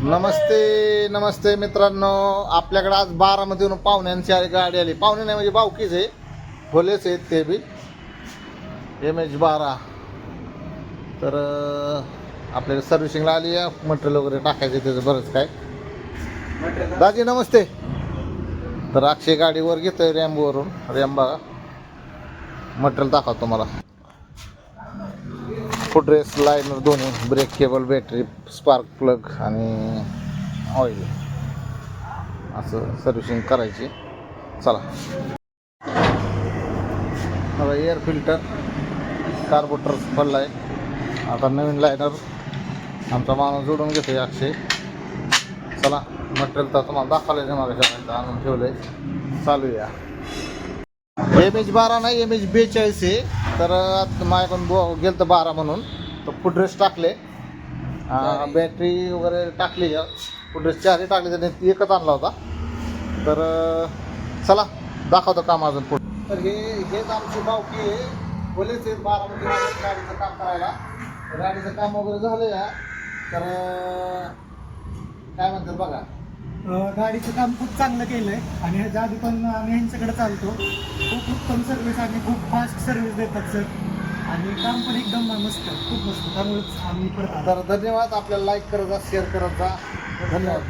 नमस्ते नमस्ते मित्रांनो, आपल्याकडे आज बारामतीहून पाहुण्यांची गाडी आली. पाहुणे नाही म्हणजे बावकीच आहे, भोलेच आहेत ते बी. MH12 तर आपल्याला सर्व्हिसिंगला आली आहे. मटेरियल वगैरे टाकायचं त्याचं बरंच काय. दाजी नमस्ते. तर अक्षय गाडीवर घेतोय रॅम्बोवरून. रॅम्ब बघा, मटेरियल दाखवतो तुम्हाला. फुटरेस लायनर दोन्ही, brake cable, battery, spark plug आणि ऑइल असं सर्व्हिसिंग करायची. चला. आता एअर फिल्टर कार्बोरेटर पडला आहे. आता नवीन लायनर आमचा माणूस जोडून घेतोय अक्षय. चला, मटेरियल तर तुम्हाला दाखवलं आहे, मागायच्या आणून ठेवलं आहे. चालूया. MH12 नाही, MH42 आहे. तर आता माझ्याकडून गेलं तर 12 म्हणून तर फुटरेस टाकले, बॅटरी वगैरे टाकली. फुटरेस चारही टाकले, त्याने एकच आणला होता. तर चला दाखवतो काम अजून पुढे. तर हेच आमची बावकी आहे, बोलेच आहेत बारामती गाडीचं काम करायला. गाडीचं काम वगैरे झालं या. तर काय म्हणतात बघा. गाडीचं काम खूप चांगलं केलं आहे आणि ह्याच्या आधी पण आम्ही ह्यांच्याकडे चालतो. खूप उत्तम सर्व्हिस आणि खूप फास्ट सर्व्हिस देतात सर. आणि काम पण एकदम मस्त, खूप मस्त. त्यामुळेच आम्ही परत तर धन्यवाद. आपल्याला लाईक करत जा, शेअर करत जा. धन्यवाद.